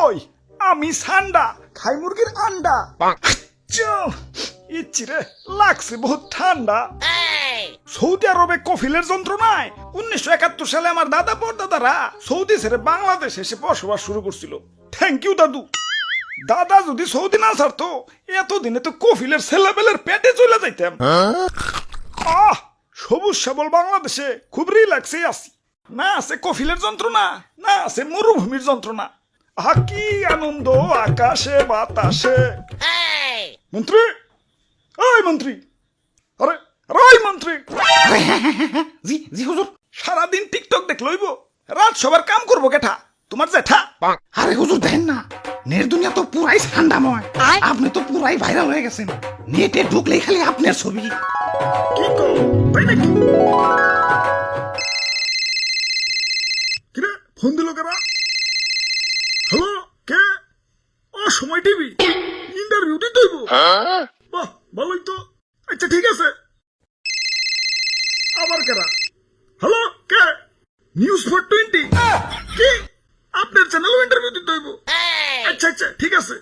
ওই আমি সান্ডা খাই মুরগির আন্ডা। ইচ্ছিরে লাগছে বহুত ঠান্ডা। সৌদি আরবে কফিলের যন্ত্রণায় 1971 সালে আমার দাদা পরদাদারা সৌদি ছেড়ে বাংলাদেশ এসে বসবাস শুরু করছিল। থ্যাংক ইউ দাদু। দাদা যদি সৌদি না ছাড়তো এতদিনে তো কফিলের ছেলেবেলের পেটে চলে যাইতাম। সবুজ শ্যামল বাংলাদেশে খুব রিল্যাক্সে আছি। না আছে কফিলের যন্ত্রণা, না আছে মরুভূমির যন্ত্রণা। কি আনন্দ আকাশে বাতাসে। মন্ত্রী, ওই মন্ত্রী, আরে ওই মন্ত্রী। জি জি হুজুর। সারাদিন টিকটক দেখ লইব, রাত সবার কাম করবো কেঠা? তোমার জেঠা। আরে হুজুর দেখেন না, নেট দুনিয়া তো পুরাই ঠান্ডাময়। আপনি তো পুরাই ভাইরাল হয়ে গেছেন। নেটে ঢুকলেই খালি আপনার ছবি। কি কো তাই নাকি? কিরে ফোন দিল কেনা? হ্যালো, কে? সময় টিভি ইন্টারভিউ দিতে হইব। বাহ ভালোই তো। আচ্ছা ঠিক আছে। আবার কেনা? হ্যালো, কে? নিউজ 420। কি আপনার চ্যানেল ইন্টারভিউ দিতে হইব? আচ্ছা আচ্ছা ঠিক আছে।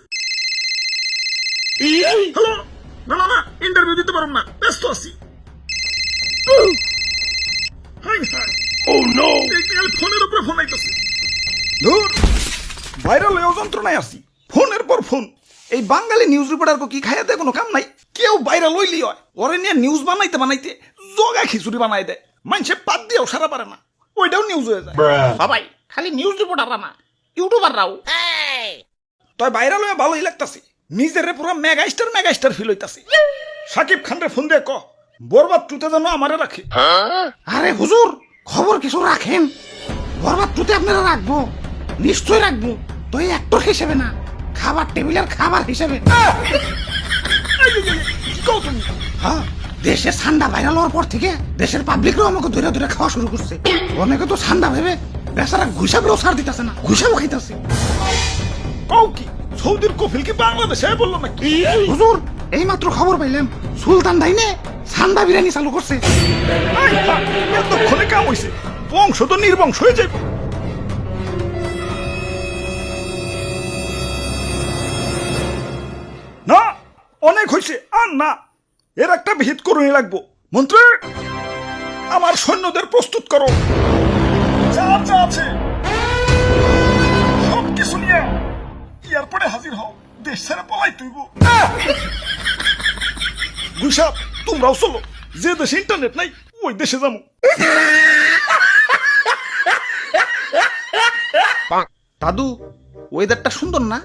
হ্যালো, না না না ইন্টারভিউ দিতে পারব না, ব্যস্ত আছি। ফোনের উপরে ফোন আইতেছে। ধুর, ভাইরাল হয়ে যন্ত্রণায় আছি। ফোনের পর ফোন। এই বাঙালি নিউজ রিপোর্টার কি খাইয়াতে কোনো কাম নাই। কেউ ভাইরাল হইলি হয়, ওরে নিয়ে নিউজ বানাইতে বানাইতে জগা খিচুড়ি বানাই দেয়। মানুষে পাত দিয়েও সারা পারে না, ওইটাও নিউজ হয়ে যায়। সবাই খালি নিউজ রিপোর্টাররা না, ইউটিউবাররাও। তাই ভাইরাল হয়ে ভালোই লাগতাছে। নিজের পুরো মেগাস্টার ফিল হইতাছে। সাকিব খানরে ফোন দিয়ে ক বরবাদ টুতে যেন আমারে রাখে। আরে হুজুর, খবর কিছু রাখেন। বরবাদ টুতে আপনারা রাখবো, নিশ্চয় রাখবো। তো এই অ্যাক্টর হিসেবে না, খাবার টেবিলের খাবার হিসেবে। হ্যাঁ, দেশে ঠান্ডা ভাইরাল হওয়ার পর থেকে দেশের পাবলিকরাও আমাকে ধরে ধরে খাওয়া শুরু করছে। অনেকে তো ঠান্ডা ভেবে বেচারা ঘুষাবেও ছাড় দিতেছে না, ঘুষাবো খাইতেছে। কও কি সৌদির কফিল কি বাংলাদেশে বললো নাকি? হুজুর এই মাত্র খবর পাইলাম, সুলতান ডাইনে ঠান্ডা বিরিয়ানি চালু করছে। এতক্ষণে কাম হইছে, বংশ তো নির্বংশ হয়ে যাবে। না অনেক হয়েছে, আর না, এর একটা ভিত করুনি লাগবো। মন্ত্রী, আমার সৈন্যদের প্রস্তুত করো। যা যা আছে সব কিছু নিয়ে এয়ারপোর্টে হাজির হও। দেশ ছেড়ে পলাই তুইব। গুইসাপ, তোমরাও চলো। যে দেশে ইন্টারনেট নাই ওই দেশে যাবো। দাদু, ওয়েদারটা সুন্দর না?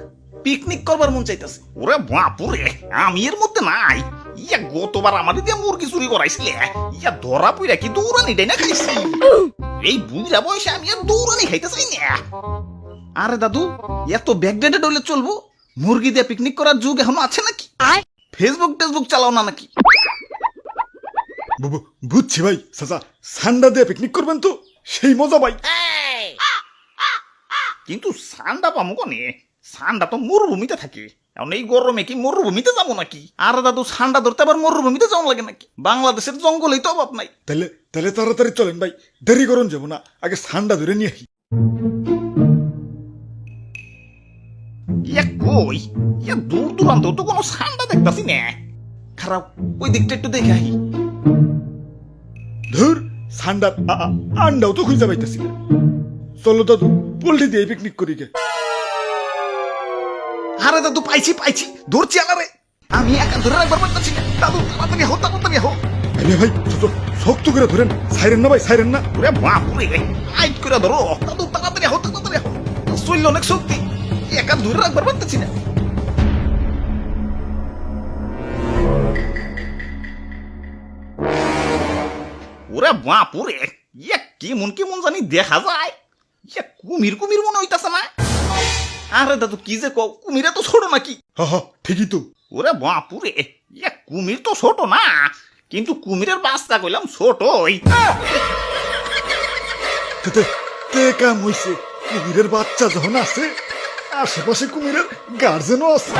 পিকনিক করবার মন চাইতেছে। ওরে বাপুরে, আমি এর মধ্যে নাই। ইয়া গতবার আমাদের দিয়ে মুরগি চুরি করাইছিলে, ইয়া ধরা পইরা কি দৌড়ানি ডাই না খাইছি। এই বুঝা বয়সে আমি আর দৌড়ানি খাইতে চাই না। আরে দাদু, এত ব্যাকডেটেড হলে চলবো? মুরগি দিয়ে পিকনিক করার যুগ এখনো আছে নাকি? ফেসবুক চালাও না নাকি? বুঝছি ভাই, চাচা সান্ডা দিয়ে পিকনিক করবেন তো সেই মজা ভাই। কিন্তু সান্ডা পামু কোনে? সান্ডা তো মরুভূমিতে থাকে। এখন এই গরমে কি মরুভূমিতে যাবো নাকি? আরে দাদু, সান্ডা ধরতে আবার মরুভূমিতে যাওয়া লাগে নাকি? বাংলাদেশের জঙ্গলেই তো অভাব নাই। তাহলে তাহলে তাড়াতাড়ি চলেন ভাই, দেরি করুন যাবো না, আগে সান্ডা ধরে নিয়ে আসি। ইয়া কই, ইয়া দূর দূরান্ত তো কোনো সান্ডা দেখতাছি না। খারাপ, ওই দিকটা একটু দেখে আহি। ধুর, সান্ডার আন্ডাও তো খুঁজে পাইতেছি না। চলো দাদু, পোল্ট্রি দিয়ে পিকনিক করি গে। আরে দাদু, পাইছি ধরছি আলারে। আমি একা ধরে রাখবার পারতেছি না। দাদু তাড়াতাড়ি হো। আরে ভাই শক্ত করে ধরেন, সাইরেন না ভাই, সাইরেন না। ওরে বাপুরে, আইট করে ধরো। দাদু তাড়াতাড়ি হো। শরীর অনেক শক্তি, একা ধরে রাখবার পারতেছি না। ওরে বাপুরে, ইয়া কেমন জানি দেখা যায়। ইয়া কুমির মনে হইতাছে না? আরে দাদু কি যে কও, কুমিরে তো ছোট নাকি? হ্যাঁ ঠিকই তো। ওরে বাপুরে, ইয়া কুমির তো ছোট না, কিন্তু কুমিরের বাচ্চা কইলাম ছোটই। কাম হইছে, কুমিরের বাচ্চা যখন আছে, আশেপাশে কুমিরের গার্জেনও আছে।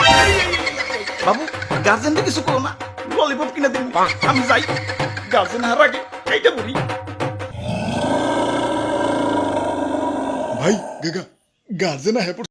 বাবু, গার্জেনটা কিছু করো না, ললিপপ কিনে দিন, আমি যাই। গার্জেন হার আগে এইটা বলি। ভাই গার্জেন হ্যাঁ